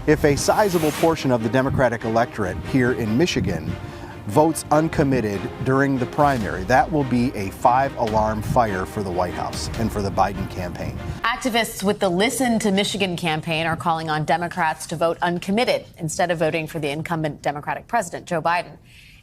If a sizable portion of the Democratic electorate here in Michigan votes uncommitted during the primary, that will be a 5-alarm fire for the White House and for the Biden campaign. Activists with the Listen to Michigan campaign are calling on Democrats to vote uncommitted instead of voting for the incumbent Democratic president, Joe Biden,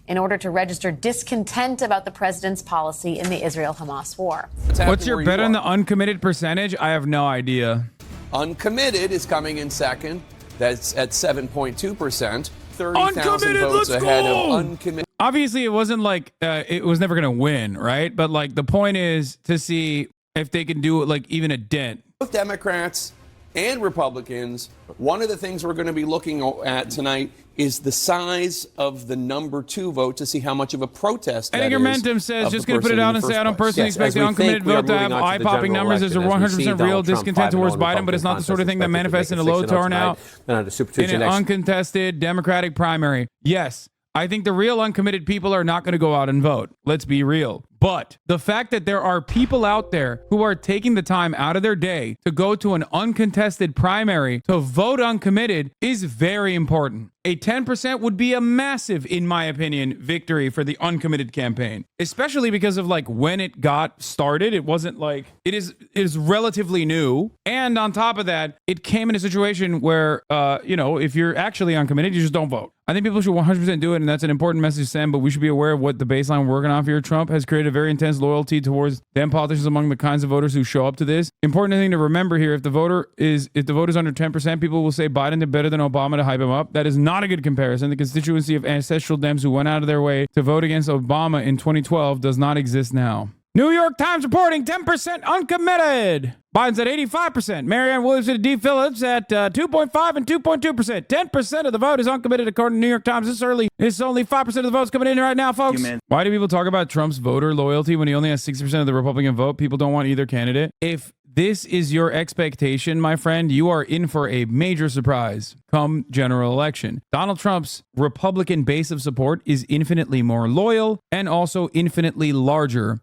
in order to register discontent about the president's policy in the Israel-Hamas war. What's your bet on the uncommitted percentage? I have no idea. Uncommitted is coming in second. That's at 7.2%. 30,000 votes ahead of uncommitted. Obviously, it wasn't like it was never going to win, right? But like the point is to see if they can do it, like even a dent. Both Democrats and Republicans, one of the things we're going to be looking at tonight is the size of the number 2 vote to see how much of a protest that is. Edgar Mentum says, just going to put it out and say, I don't personally expect the uncommitted vote to have eye-popping numbers. There's a 100% real discontent towards Biden, but it's not the sort of thing that manifests in a low turnout in an uncontested Democratic primary. Yes, I think the real uncommitted people are not going to go out and vote. Let's be real. But the fact that there are people out there who are taking the time out of their day to go to an uncontested primary to vote uncommitted is very important. A 10% would be a massive, in my opinion, victory for the uncommitted campaign, especially because of like when it got started. It wasn't like it is relatively new. And on top of that, it came in a situation where, if you're actually uncommitted, you just don't vote. I think people should 100% do it, and that's an important message to send, but we should be aware of what the baseline we're working off here. Trump has created a very intense loyalty towards them politicians among the kinds of voters who show up to this. Important thing to remember here, if the vote is under 10%, people will say Biden did better than Obama to hype him up. That is not a good comparison. The constituency of ancestral Dems who went out of their way to vote against Obama in 2012 does not exist now. New York Times reporting 10% uncommitted. Biden's at 85%. Marianne Williamson and D. Phillips at 2.5 and 2.2%. 10% of the vote is uncommitted according to New York Times this early. It's only 5% of the votes coming in right now, folks. Why do people talk about Trump's voter loyalty when he only has 60% of the Republican vote? People don't want either candidate. If this is your expectation, my friend, you are in for a major surprise come general election. Donald Trump's Republican base of support is infinitely more loyal and also infinitely larger,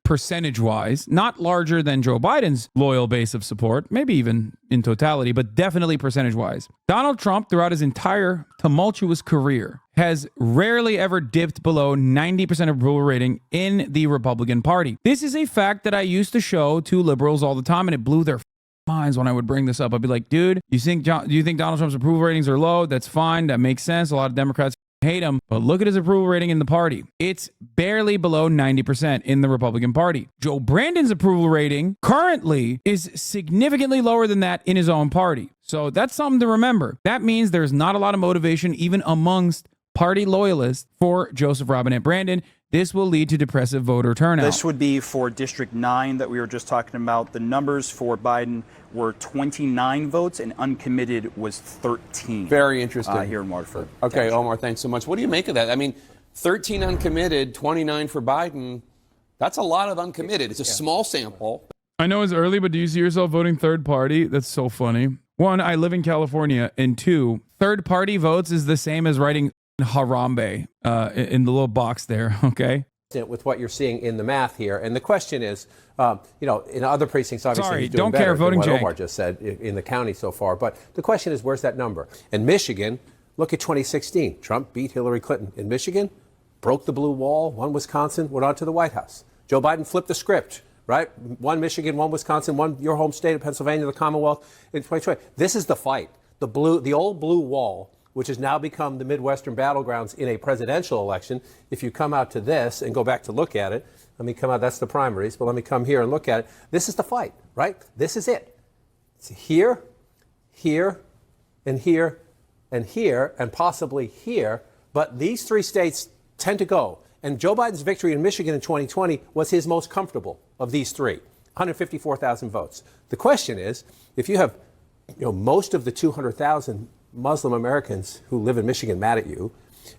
percentage-wise. Not larger than Joe Biden's loyal base of support, maybe even in totality, but definitely percentage-wise. Donald Trump, throughout his entire tumultuous career, has rarely ever dipped below 90% approval rating in the Republican Party. This is a fact that I used to show to liberals all the time, and it blew their minds when I would bring this up. I'd be like, dude, do you think Donald Trump's approval ratings are low? That's fine. That makes sense. A lot of Democrats hate him, but look at his approval rating in the party. It's barely below 90% in the Republican Party. Joe Brandon's approval rating currently is significantly lower than that in his own party. So that's something to remember. That means there's not a lot of motivation even amongst party loyalists for Joseph Robinette Brandon. This will lead to depressive voter turnout. This would be for District 9 that we were just talking about. The numbers for Biden were 29 votes and uncommitted was 13. Very interesting. Here in Waterford. Okay, Omar, thanks so much. What do you make of that? I mean, 13 uncommitted, 29 for Biden. That's a lot of uncommitted. It's a small sample. I know it's early, but do you see yourself voting third party? That's so funny. One, I live in California. And two, third party votes is the same as writing Harambe in the little box there, okay? With what you're seeing in the math here. And the question is, in other precincts, obviously, sorry, he's doing don't better care, voting than what jank. Omar just said in the county so far. But the question is, where's that number? In Michigan, look at 2016. Trump beat Hillary Clinton. In Michigan, broke the blue wall, won Wisconsin, went on to the White House. Joe Biden flipped the script, right? One Michigan, one Wisconsin, one your home state of Pennsylvania, the Commonwealth in 2020. This is the fight. The old blue wall, which has now become the Midwestern battlegrounds in a presidential election. If you come out to this and go back to look at it, let me come out, that's the primaries, but let me come here and look at it. This is the fight, right? This is it. It's here, here, and here, and here, and possibly here, but these three states tend to go. And Joe Biden's victory in Michigan in 2020 was his most comfortable of these three, 154,000 votes. The question is, if you have most of the 200,000 Muslim Americans who live in Michigan mad at you,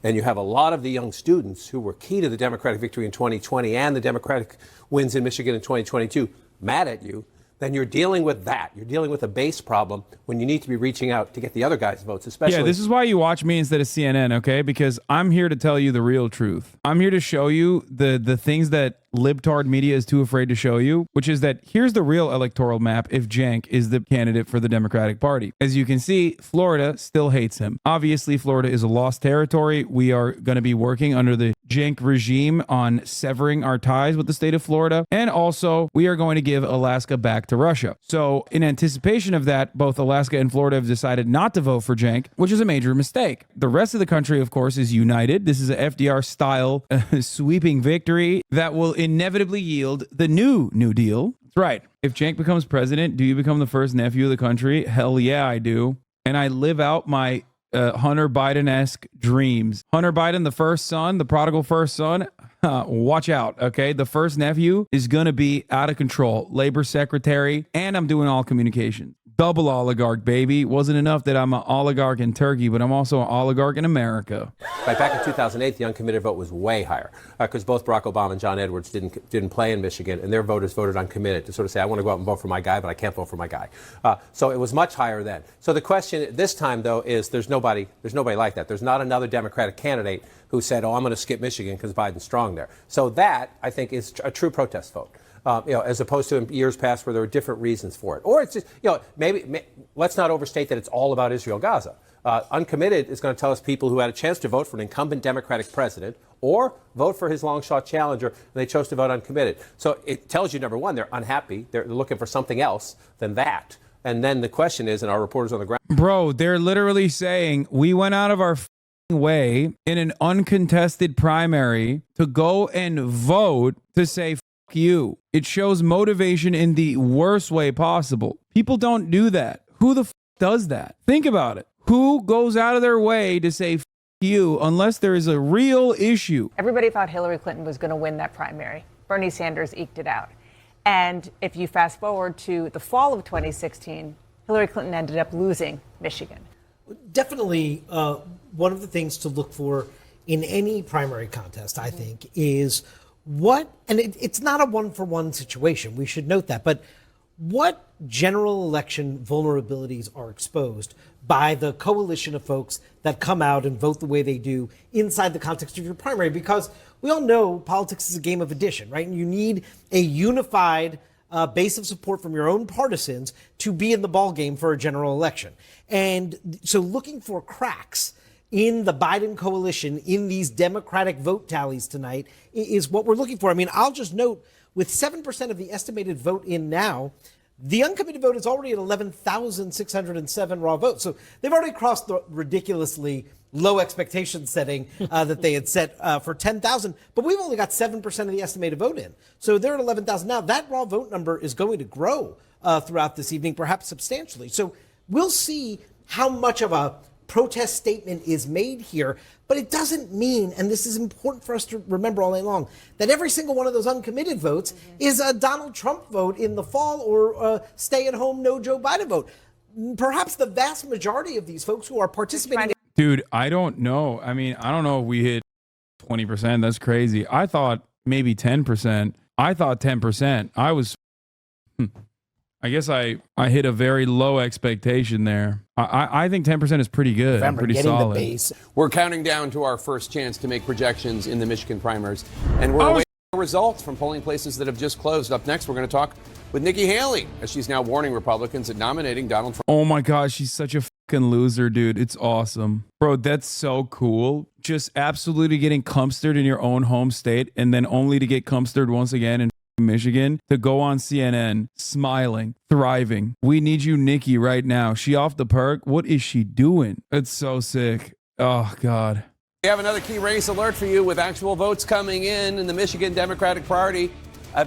and you have a lot of the young students who were key to the Democratic victory in 2020 and the Democratic wins in Michigan in 2022 mad at you, then you're dealing with that. You're dealing with a base problem when you need to be reaching out to get the other guys' votes, especially. Yeah, this is why you watch me instead of CNN, okay? Because I'm here to tell you the real truth. I'm here to show you the things that libtard media is too afraid to show you, which is that here's the real electoral map if Cenk is the candidate for the Democratic Party. As you can see, Florida still hates him. Obviously, Florida is a lost territory. We are going to be working under the Cenk regime on severing our ties with the state of Florida. And also, we are going to give Alaska back to Russia. So in anticipation of that, both Alaska and Florida have decided not to vote for Cenk, which is a major mistake. The rest of the country, of course, is united. This is a FDR-style sweeping victory that will inevitably yield the New Deal. That's right. If Cenk becomes president, do you become the first nephew of the country? Hell yeah, I do. And I live out my Hunter Biden-esque dreams. Hunter Biden, the first son, the prodigal first son, watch out, okay? The first nephew is going to be out of control. Labor secretary, and I'm doing all communications. Double oligarch, baby. Wasn't enough that I'm an oligarch in Turkey, but I'm also an oligarch in America. Right, back in 2008, the uncommitted vote was way higher because both Barack Obama and John Edwards didn't play in Michigan, and their voters voted uncommitted to sort of say, I want to go out and vote for my guy, but I can't vote for my guy. So it was much higher then. So the question this time, though, is there's nobody like that. There's not another Democratic candidate who said, oh, I'm going to skip Michigan because Biden's strong there. So that, I think, is a true protest vote. As opposed to in years past where there were different reasons for it. Or it's just, maybe let's not overstate that it's all about Israel-Gaza. Uncommitted is going to tell us people who had a chance to vote for an incumbent Democratic president or vote for his long shot challenger, and they chose to vote uncommitted. So it tells you, number one, they're unhappy. They're looking for something else than that. And then the question is, and our reporters on the ground. Bro, they're literally saying we went out of our way in an uncontested primary to go and vote to say you. It shows motivation in the worst way possible. People don't do that. Who the does that? Think about it. Who goes out of their way to say you unless there is a real issue? Everybody thought Hillary Clinton was going to win that primary. Bernie Sanders eked it out. And if you fast forward to the fall of 2016, Hillary Clinton ended up losing Michigan. Definitely one of the things to look for in any primary contest, I think, is it's not a one-for-one situation, we should note that, but what general election vulnerabilities are exposed by the coalition of folks that come out and vote the way they do inside the context of your primary? Because we all know politics is a game of addition, right? And you need a unified base of support from your own partisans to be in the ballgame for a general election. And so looking for cracks in the Biden coalition, in these Democratic vote tallies tonight, is what we're looking for. I mean, I'll just note, with 7% of the estimated vote in now, the uncommitted vote is already at 11,607 raw votes. So they've already crossed the ridiculously low expectation setting that they had set for 10,000. But we've only got 7% of the estimated vote in. So they're at 11,000 now. That raw vote number is going to grow throughout this evening, perhaps substantially. So we'll see how much of a protest statement is made here, but it doesn't mean, and this is important for us to remember all day long, that every single one of those uncommitted votes is a Donald Trump vote in the fall or a stay-at-home no Joe Biden vote. Perhaps the vast majority of these folks who are participating. Dude, I don't know. I mean, I don't know if we hit 20%. That's crazy. I thought maybe 10%. I thought 10%. I guess I hit a very low expectation there. I think 10% is pretty good. Pretty solid. We're counting down to our first chance to make projections in the Michigan primaries. And we're awaiting results from polling places that have just closed. Up next, we're going to talk with Nikki Haley, as she's now warning Republicans at nominating Donald Trump. Oh my gosh, she's such a fucking loser, dude. It's awesome. Bro, that's so cool. Just absolutely getting cumstered in your own home state and then only to get cumstered once again in Michigan, to go on CNN, smiling, thriving. We need you, Nikki, right now. She off the perk? What is she doing? It's so sick. Oh, God. We have another key race alert for you with actual votes coming in the Michigan Democratic Party,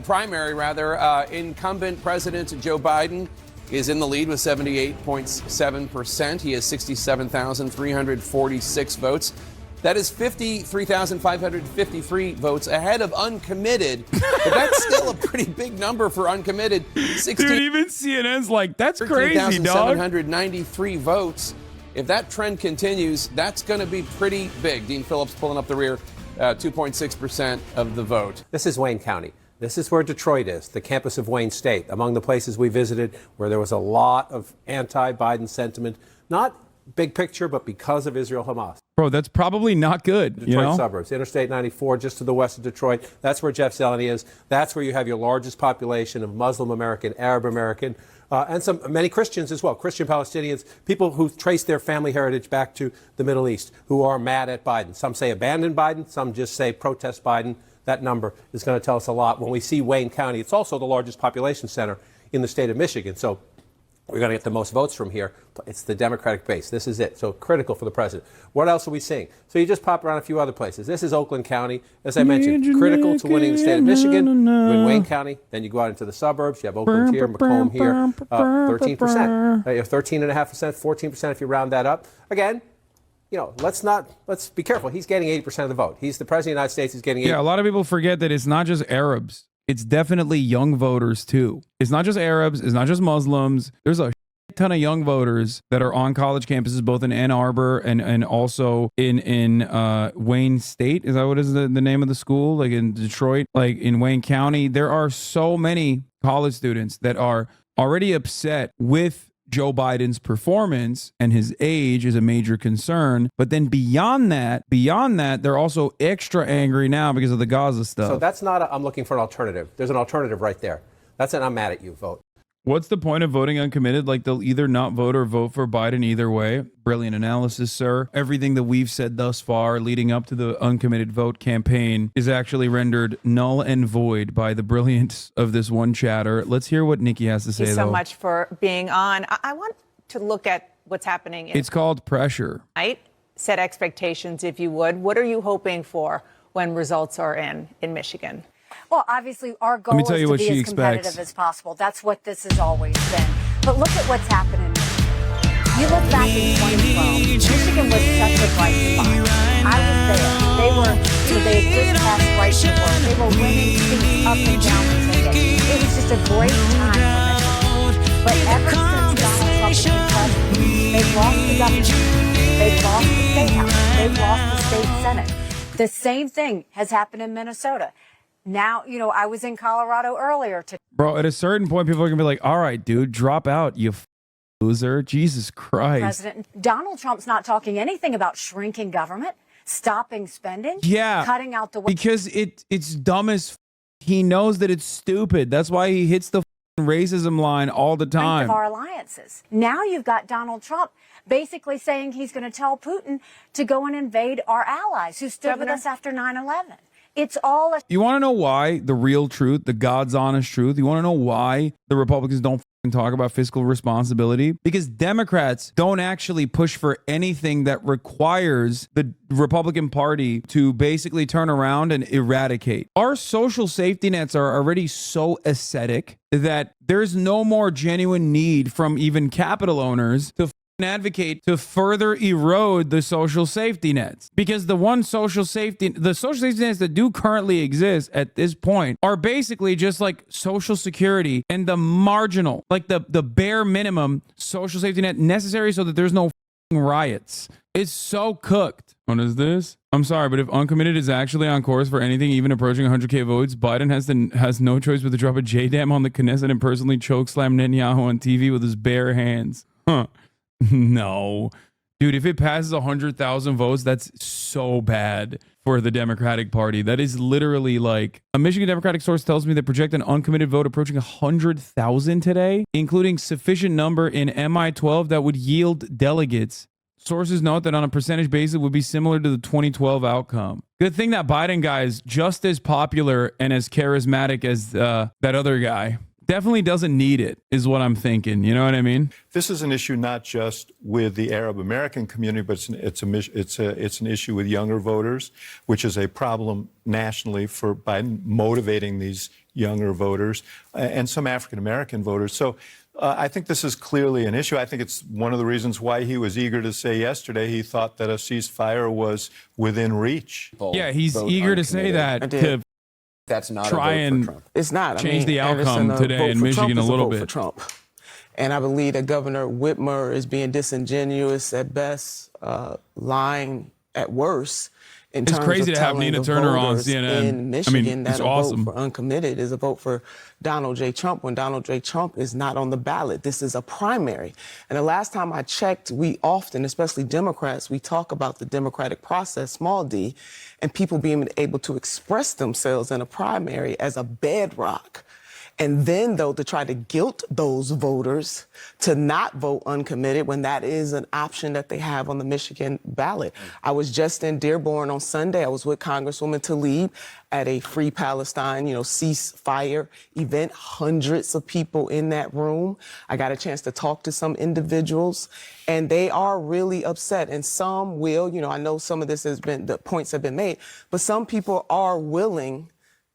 primary rather. Incumbent President Joe Biden is in the lead with 78.7%. He has 67,346 votes. That is 53,553 votes ahead of uncommitted. But that's still a pretty big number for uncommitted. Dude, even CNN's like, that's crazy, dog. 13,793 votes. If that trend continues, that's going to be pretty big. Dean Phillips pulling up the rear, 2.6% of the vote. This is Wayne County. This is where Detroit is, the campus of Wayne State, among the places we visited where there was a lot of anti-Biden sentiment, not big picture, but because of Israel-Hamas. Bro, that's probably not good. Detroit suburbs, Interstate 94, just to the west of Detroit. That's where Jeff Zeleny is. That's where you have your largest population of Muslim American, Arab American, and many Christians as well, Christian Palestinians, people who trace their family heritage back to the Middle East, who are mad at Biden. Some say abandon Biden, some just say protest Biden. That number is going to tell us a lot. When we see Wayne County, it's also the largest population center in the state of Michigan. So we're going to get the most votes from here. It's the Democratic base. This is it. So critical for the president. What else are we seeing? So you just pop around a few other places. This is Oakland County. As I mentioned, critical to winning the state of Michigan. You win Wayne County. Then you go out into the suburbs. You have Oakland here, Macomb here. 13%. You have 13.5%, 14% if you round that up. Again, let's be careful. He's getting 80% of the vote. He's the president of the United States. He's getting 80%. Yeah, a lot of people forget that it's not just Arabs. It's definitely young voters, too. It's not just Arabs. It's not just Muslims. There's a ton of young voters that are on college campuses, both in Ann Arbor and also in Wayne State. Is that what is the name of the school? Like in Detroit, like in Wayne County. There are so many college students that are already upset with Joe Biden's performance, and his age is a major concern. But then beyond that, they're also extra angry now because of the Gaza stuff. So that's not I'm looking for an alternative. There's an alternative right there. That's an I'm mad at you vote. What's the point of voting uncommitted? Like, they'll either not vote or vote for Biden either way. Brilliant analysis, sir. Everything that we've said thus far leading up to the Uncommitted Vote campaign is actually rendered null and void by the brilliance of this one chatter. Let's hear what Nikki has to say, Thank you so much for being on. I want to look at what's happening. It's called pressure. Right? Set expectations, if you would. What are you hoping for when results are in Michigan? Well, obviously, our goal is to be as competitive as possible. That's what this has always been. But look at what's happened in Michigan. You look back in 2012, Michigan was such a bright spot. I was there. They had just passed right to work. They were winning seats up and down the ticket. It was just a great time for Michigan. But ever since Donald Trump became president, they've lost the governor. They've lost the state house. They've lost the state senate. The same thing has happened in Minnesota. Now, I was in Colorado earlier. Bro, at a certain point, people are going to be like, all right, dude, drop out, you loser. Jesus Christ. President Donald Trump's not talking anything about shrinking government, stopping spending, cutting out the... Because it's dumb as he knows that it's stupid. That's why he hits the racism line all the time. Of our alliances. Now you've got Donald Trump basically saying he's going to tell Putin to go and invade our allies who stood with us after 9/11. It's all You want to know why the real truth, the God's honest truth? You want to know why the Republicans don't talk about fiscal responsibility? Because Democrats don't actually push for anything that requires the Republican Party to basically turn around and eradicate. Our social safety nets are already so ascetic that there's no more genuine need from even capital owners to advocate to further erode the social safety nets, because the social safety nets that do currently exist at this point are basically just like Social Security and the marginal, like the bare minimum social safety net necessary so that there's no riots. It's so cooked. What is this? I'm sorry, but if Uncommitted is actually on course for anything even approaching 100K votes, Biden has no choice but to drop a J-Dam on the Knesset and personally chokeslam Netanyahu on TV with his bare hands. Huh. No. Dude, if it passes 100,000 votes, that's so bad for the Democratic Party. That is literally like... A Michigan Democratic source tells me they project an uncommitted vote approaching 100,000 today, including sufficient number in MI-12 that would yield delegates. Sources note that on a percentage basis it would be similar to the 2012 outcome. Good thing that Biden guy is just as popular and as charismatic as that other guy. Definitely doesn't need it, is what I'm thinking. You know what I mean? This is an issue not just with the Arab American community, but it's an issue with younger voters, which is a problem nationally for Biden motivating these younger voters and some African American voters. So I think this is clearly an issue. I think it's one of the reasons why he was eager to say yesterday he thought that a ceasefire was within reach. Yeah, he's eager to say that to that's not try a vote and for Trump. It's not. Change the outcome today in Michigan a little bit. For Trump. And I believe that Governor Whitmer is being disingenuous at best, lying at worst, in It's terms crazy of to have telling Nina the Turner on voters CNN. in Michigan it's that a awesome. vote for uncommitted is a vote for Donald J. Trump when Donald J. Trump is not on the ballot. This is a primary. And the last time I checked, we often, especially Democrats, we talk about the democratic process, small d, and people being able to express themselves in a primary as a bedrock. And then, though, to try to guilt those voters to not vote uncommitted when that is an option that they have on the Michigan ballot. I was just in Dearborn on Sunday. I was with Congresswoman Tlaib at a Free Palestine, ceasefire event. Hundreds of people in that room. I got a chance to talk to some individuals, and they are really upset. And some will, I know some of this the points have been made, but some people are willing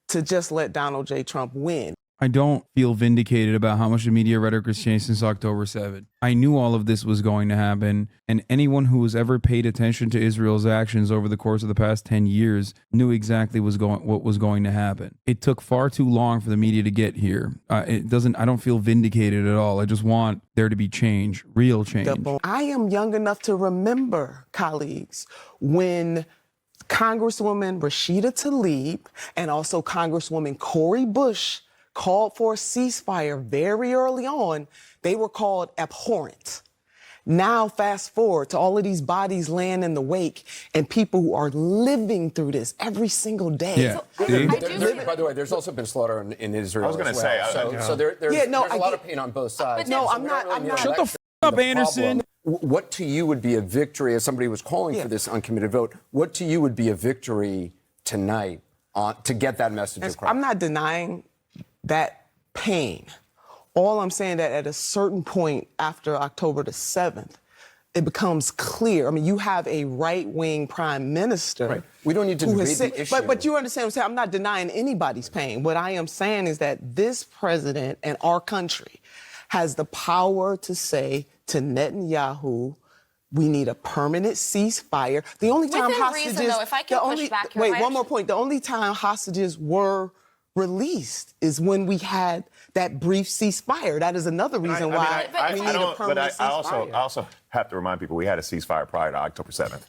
to just let Donald J. Trump win. I don't feel vindicated about how much the media rhetoric has changed since October 7th. I knew all of this was going to happen, and anyone who has ever paid attention to Israel's actions over the course of the past 10 years knew exactly what was going to happen. It took far too long for the media to get here. I don't feel vindicated at all. I just want there to be change, real change. I am young enough to remember, colleagues, when Congresswoman Rashida Tlaib and also Congresswoman Cori Bush called for a ceasefire very early on. They were called abhorrent. Now, fast forward to all of these bodies laying in the wake and people who are living through this every single day. Yeah. By the way, there's also been slaughter in Israel. I was going to say. So there's a lot of pain on both sides. No, I'm not. Shut the f up, Anderson. What to you would be a victory, as somebody was calling for this uncommitted vote, what to you would be a victory tonight to get that message across? I'm not denying that pain. All I'm saying that at a certain point after October the 7th, it becomes clear. I mean, you have a right-wing prime minister. Right. We don't need to debate the issue. But you understand what I'm saying? I'm not denying anybody's pain. What I am saying is that this president and our country has the power to say to Netanyahu, we need a permanent ceasefire. The only time hostages... Reason, though, if I can push back here, wait, one more point. The only time hostages were released is when we had that brief ceasefire. That is another reason why we need a permanent ceasefire. I also have to remind people we had a ceasefire prior to October 7th,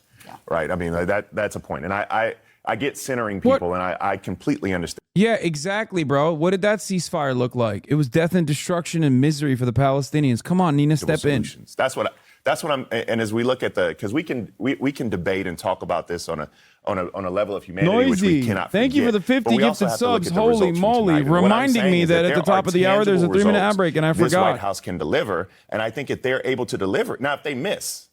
right? I mean, that's a point. And I get centering people, and I completely understand. Yeah, exactly, bro. What did that ceasefire look like? It was death and destruction and misery for the Palestinians. Come on, Nina, step in. That's what I'm. And as we look at because we can debate and talk about this on a level of humanity, which we cannot Thank you for the 50 gifted subs. Holy moly. Reminding me that at the top of the hour, there's a 3-minute ad break, and I forgot. This White House can deliver, and I think if they're able to deliver, now if they miss,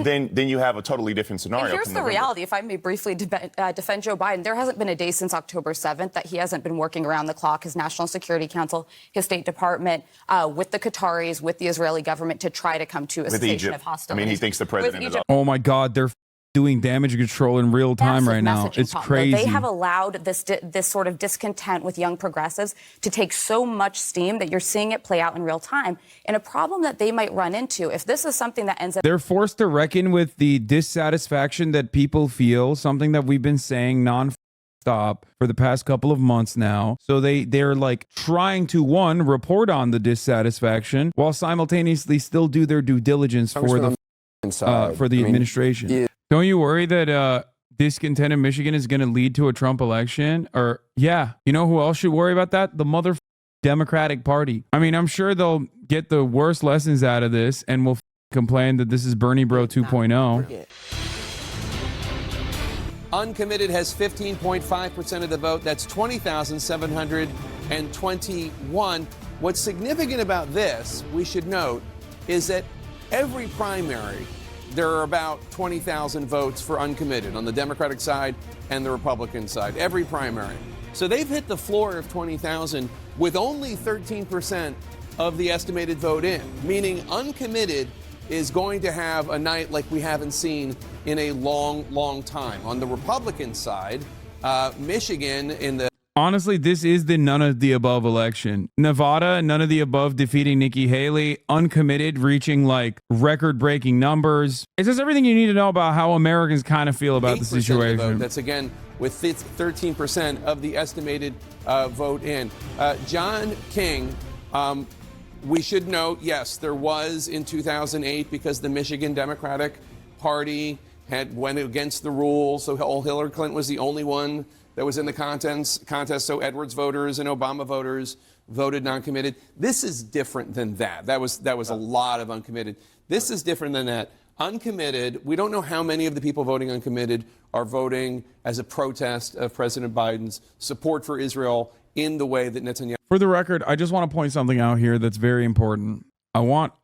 then you have a totally different scenario. And here's the reality, if I may briefly defend Joe Biden. There hasn't been a day since October 7th that he hasn't been working around the clock, his National Security Council, his State Department, with the Qataris, with the Israeli government to try to come to a cessation of hostilities. I mean, he thinks the president is... Oh, my God. They're doing damage control in real time right now. It's crazy. They have allowed this sort of discontent with young progressives to take so much steam that you're seeing it play out in real time. And a problem that they might run into, if this is something that ends up... They're forced to reckon with the dissatisfaction that people feel, something that we've been saying non-stop for the past couple of months now. So they're like trying to, one, report on the dissatisfaction while simultaneously still do their due diligence for the administration. Yeah. Don't you worry that discontent in Michigan is going to lead to a Trump election? Or, yeah, you know who else should worry about that? The Democratic Party. I mean, I'm sure they'll get the worst lessons out of this and will complain that this is Bernie Bro 2.0. Uncommitted has 15.5% of the vote. That's 20,721. What's significant about this, we should note, is that every primary, there are about 20,000 votes for uncommitted on the Democratic side and the Republican side, every primary. So they've hit the floor of 20,000 with only 13% of the estimated vote in, meaning uncommitted is going to have a night like we haven't seen in a long, long time. On the Republican side, Michigan in the... Honestly, this is the none of the above election. Nevada, none of the above defeating Nikki Haley. Uncommitted, reaching like record-breaking numbers. It's just everything you need to know about how Americans kind of feel about the situation. Vote. That's again with 13% of the estimated vote in. John King, we should note, yes, there was in 2008 because the Michigan Democratic Party went against the rules. So Hillary Clinton was the only one that was in the contest. So Edwards voters and Obama voters voted non-committed. This is different than that. That was a lot of uncommitted. This is different than that. Uncommitted, we don't know how many of the people voting uncommitted are voting as a protest of President Biden's support for Israel in the way that Netanyahu. For the record, I just want to point something out here that's very important. I want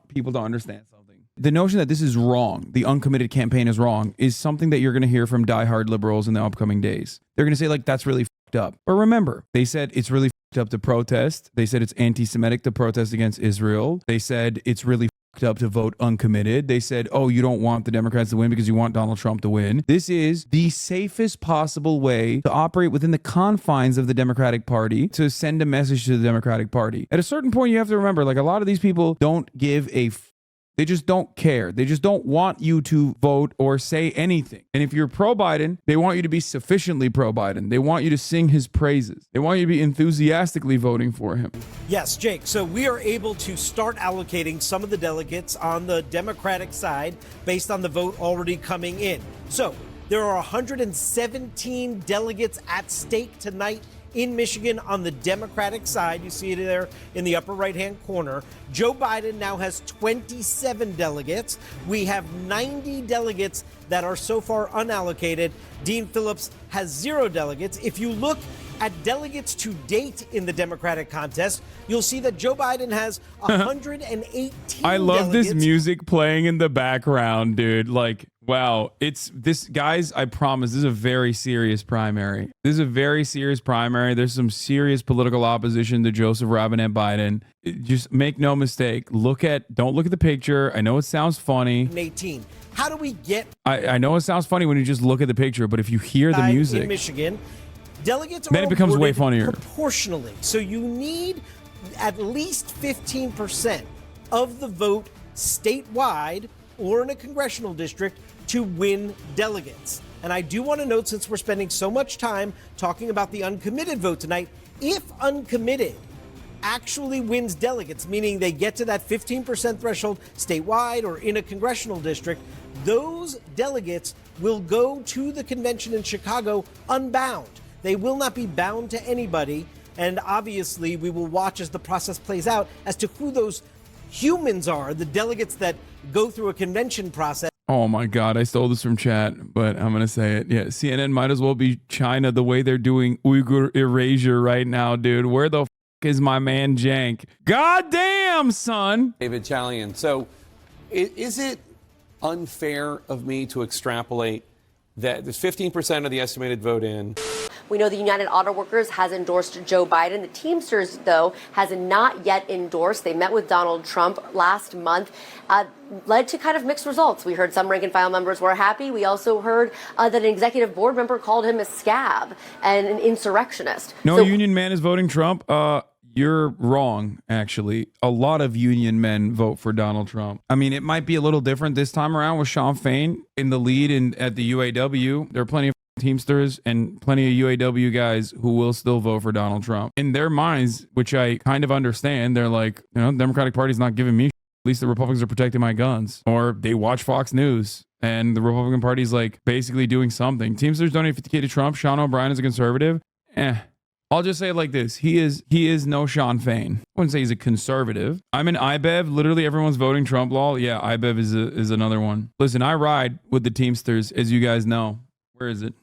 people to understand something. The notion that this is wrong, the uncommitted campaign is wrong, is something that you're going to hear from diehard liberals in the upcoming days. They're going to say, like, that's really fucked up. But remember, they said it's really fucked up to protest. They said it's anti-Semitic to protest against Israel. They said it's really fucked up to vote uncommitted. They said, oh, you don't want the Democrats to win because you want Donald Trump to win. This is the safest possible way to operate within the confines of the Democratic Party to send a message to the Democratic Party. At a certain point, you have to remember, like, a lot of these people don't give a they just don't care. They just don't want you to vote or say anything. And if you're pro-Biden, they want you to be sufficiently pro-Biden. They want you to sing his praises. They want you to be enthusiastically voting for him. Yes, Jake. So we are able to start allocating some of the delegates on the Democratic side based on the vote already coming in. So there are 117 delegates at stake tonight in Michigan on the Democratic side. You see it there in the upper right-hand corner. Joe Biden now has 27 delegates. We have 90 delegates that are so far unallocated. Dean Phillips has 0 delegates. If you look at delegates to date in the Democratic contest, you'll see that Joe Biden has 118 I love delegates. this music playing in the background, dude. Like, wow. It's this, guys, I promise, this is a very serious primary. This is a very serious primary. There's some serious political opposition to Joseph Robinette Biden. Just make no mistake. Don't look at the picture. I know it sounds funny. 18. How do we get I know it sounds funny when you just look at the picture, but if you hear the music in Michigan, delegates then are it becomes way awarded funnier. Proportionally. So you need at least 15% of the vote statewide or in a congressional district to win delegates. And I do want to note, since we're spending so much time talking about the uncommitted vote tonight, if uncommitted actually wins delegates, meaning they get to that 15% threshold statewide or in a congressional district, those delegates will go to the convention in Chicago unbound. They will not be bound to anybody. And obviously, we will watch as the process plays out as to who those humans are, the delegates that go through a convention process. Oh my God, I stole this from chat, but I'm going to say it. Yeah, CNN might as well be China the way they're doing Uyghur erasure right now, dude. Where the is my man Jank? God damn, son. David Chalian. So is it unfair of me to extrapolate that there's 15% of the estimated vote in? We know the United Auto Workers has endorsed Joe Biden. The Teamsters, though, has not yet endorsed. They met with Donald Trump last month, led to kind of mixed results. We heard some rank and file members were happy. We also heard that an executive board member called him a scab and an insurrectionist. No union man is voting Trump. You're wrong, actually. A lot of union men vote for Donald Trump. I mean, it might be a little different this time around with Sean Fain in the lead at the UAW. There are plenty of Teamsters and plenty of UAW guys who will still vote for Donald Trump. In their minds, which I kind of understand, they're like, the Democratic Party's not giving me shit. At least the Republicans are protecting my guns. Or they watch Fox News and the Republican Party's like basically doing something. Teamsters donate 50K to Trump. Sean O'Brien is a conservative. I'll just say it like this. He is no Sean Fain. I wouldn't say he's a conservative. I'm an IBEV. Literally everyone's voting Trump law. Yeah, IBEV is another one. Listen, I ride with the Teamsters, as you guys know. Where is it?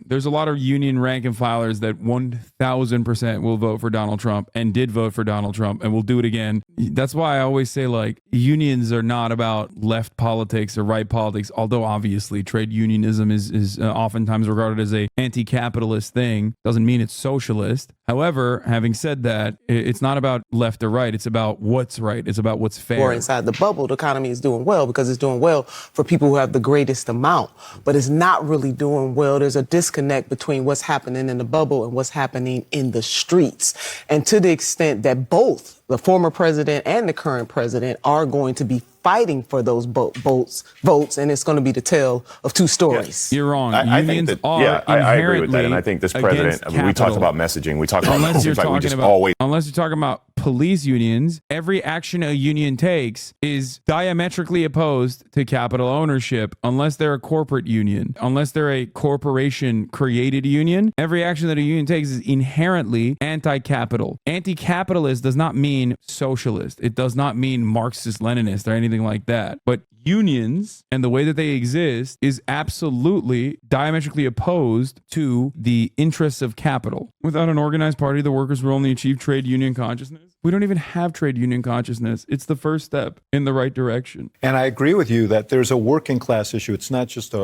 There's a lot of union rank and filers that 1,000% will vote for Donald Trump and did vote for Donald Trump and will do it again. That's why I always say, like, unions are not about left politics or right politics, although obviously trade unionism is oftentimes regarded as a anti-capitalist thing. Doesn't mean it's socialist. However, having said that, it's not about left or right. It's about what's right. It's about what's fair. Or inside the bubble, the economy is doing well because it's doing well for people who have the greatest amount. But it's not really doing well. There's a disconnect between what's happening in the bubble and what's happening in the streets. And to the extent that both the former president and the current president are going to be fighting for those votes, and it's going to be the tale of two stories. You're wrong. I think Unions that, are yeah, I agree with that, and I inherently think this president. I mean, we talked capital. about messaging. We talked about Unless you're we talking just about always. unless you're talking about police unions, every action a union takes is diametrically opposed to capital ownership. Unless they're a corporate union, unless they're a corporation created union, every action that a union takes is inherently anti-capital. Anti-capitalist does not mean socialist. It does not mean Marxist-Leninist or anything like that. But unions and the way that they exist is absolutely diametrically opposed to the interests of capital. Without an organized party, the workers will only achieve trade union consciousness. We don't even have trade union consciousness. It's the first step in the right direction. And I agree with you that there's a working class issue. It's not just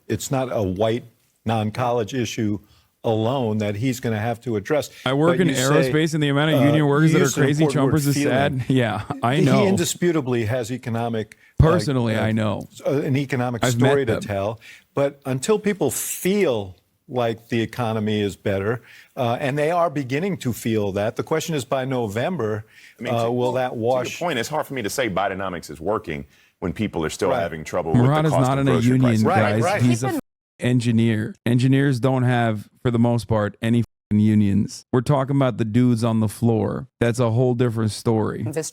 it's not a white non-college issue alone that he's going to have to address. I work But in you aerospace, say, and the amount of union workers you that are used an crazy important word, chompers is feeling. sad. Yeah, I know. He indisputably has economic. Personally, I know. An economic I've story met to them. tell. But until people feel like the economy is better, and they are beginning to feel that, the question is by November, will that wash? To your point, it's hard for me to say Bidenomics is working when people are still having trouble Murat with is the cost not of in a grocery union, prices. guys. He's a engineer. Engineers don't have, for the most part, any unions. We're talking about the dudes on the floor. That's a whole different story. This